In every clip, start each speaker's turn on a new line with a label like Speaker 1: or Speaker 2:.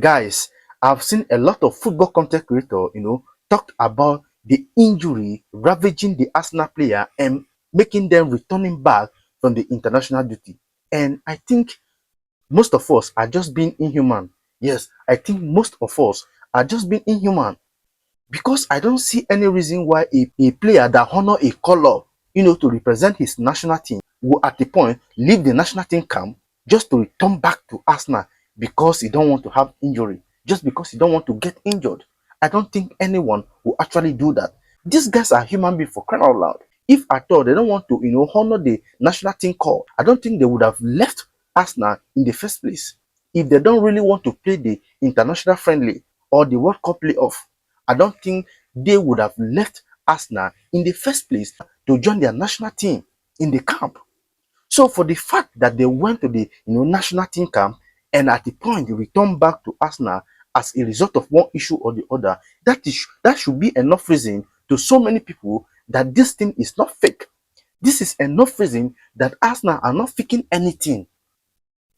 Speaker 1: Guys, I've seen a lot of football content creator, talked about the injury ravaging the Arsenal player and making them returning back from the international duty. And I think most of us are just being inhuman. Yes, I think most of us are just being inhuman because I don't see any reason why a player that honor a color, to represent his national team will at the point leave the national team camp just to return back to Arsenal because he don't want to have injury, just because he don't want to get injured. I don't think anyone will actually do that. These guys are human beings for crying out loud. If at all they don't want to, honor the national team call, I don't think they would have left Arsenal in the first place. If they don't really want to play the international friendly or the World Cup playoff, I don't think they would have left Arsenal in the first place to join their national team in the camp. So for the fact that they went to the national team camp and at the point they returned back to Arsenal as a result of one issue or the other, that should be enough reason to so many people that this thing is not fake. This is enough reason that Arsenal are not faking anything.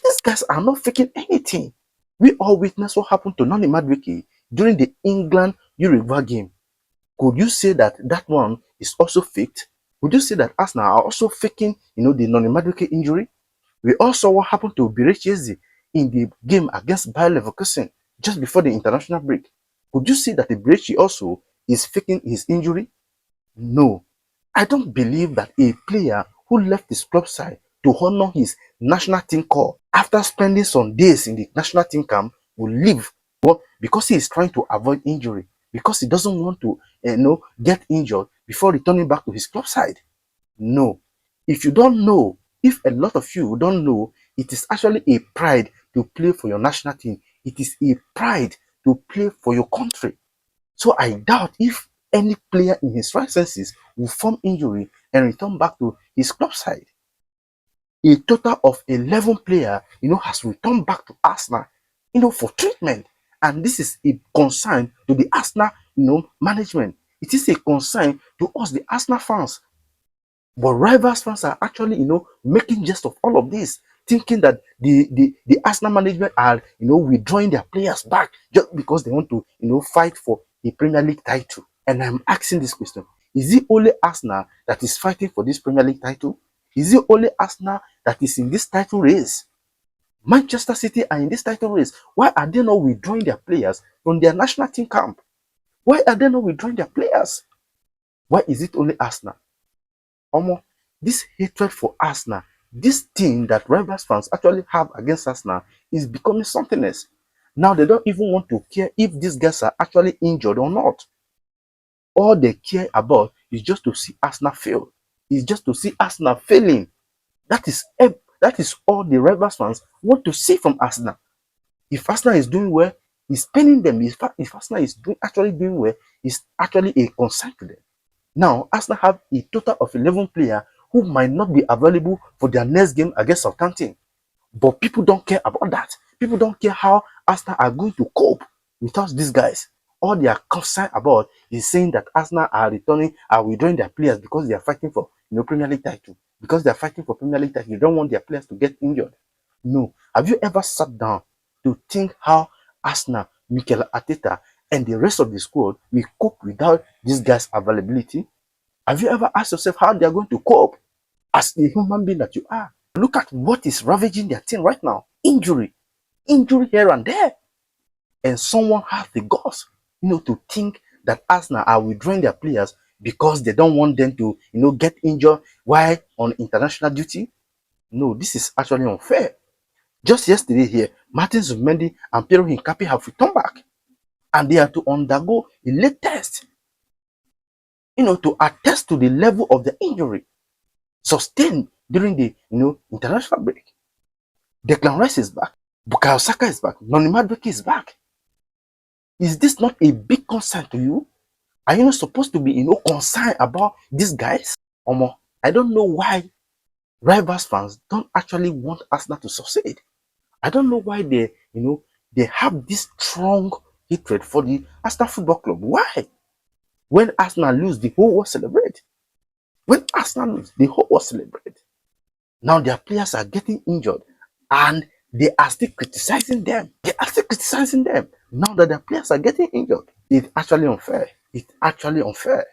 Speaker 1: These guys are not faking anything. We all witnessed what happened to Nani Madueke during the England Uruguay game. Could you say that that one is also faked? Would you say that Arsenal are also faking, the Nani Madueke injury? We all saw what happened to Birechezi in the game against Bayer Leverkusen just before the international break. Could you say that Birechezi also is faking his injury? No. I don't believe that a player who left his club side to honor his national team call after spending some days in the national team camp will leave because he is trying to avoid injury, because he doesn't want to get injured before returning back to his club side. No. If you don't know, if a lot of you don't know, it is actually a pride to play for your national team. It is a pride to play for your country. So I doubt if any player in his right senses will form injury and return back to his club side. A total of 11 players, has returned back to Arsenal, for treatment. And this is a concern to the Arsenal, management. It is a concern to us, the Arsenal fans. But rivals fans are actually, making jest of all of this, thinking that the Arsenal management are, withdrawing their players back just because they want to, fight for a Premier League title. And I'm asking this question: is it only Arsenal that is fighting for this Premier League title? Is it only Arsenal that is in this title race? Manchester City are in this title race. Why are they not withdrawing their players from their national team camp? Why are they not withdrawing their players? Why is it only Arsenal? This hatred for Arsenal, this thing that rivals fans actually have against Arsenal is becoming something else. Now they don't even want to care if these guys are actually injured or not. All they care about is just to see Arsenal fail. It's just to see Arsenal failing. That is all the rivals fans want to see from Arsenal. If Arsenal is doing well, it's paining them. If Arsenal is actually doing well, it's actually a concern to them. Now, Arsenal have a total of 11 players who might not be available for their next game against Southampton. But people don't care about that. People don't care how Arsenal are going to cope without these guys. All they are concerned about is saying that Arsenal are withdrawing their players because they are fighting for Premier League title. Because they are fighting for Premier League title, they don't want their players to get injured. No. Have you ever sat down to think how Arsenal, Mikel Arteta, and the rest of the squad will cope without these guys' availability? Have you ever asked yourself how they are going to cope as the human being that you are? Look at what is ravaging their team right now. Injury here and there. And someone has the guts, to think that Arsenal are withdrawing their players because they don't want them to, get injured while on international duty. No, this is actually unfair. Just yesterday here, Martin Zubimendi and Piero Hincapié have returned back. And they are to undergo a late test, to attest to the level of the injury sustained during the, international break. Declan Rice is back. Bukayo Saka is back. Noni Madueke is back. Is this not a big concern to you? Are you not supposed to be, concerned about these guys? I don't know why rivals fans don't actually want Arsenal to succeed. I don't know why they have this strong hatred for the Arsenal Football Club. Why? When Arsenal lose, the whole world celebrate. When Arsenal lose, the whole world celebrate. Now their players are getting injured and they are still criticizing them. They are still criticizing them now that their players are getting injured. It's actually unfair. It's actually unfair.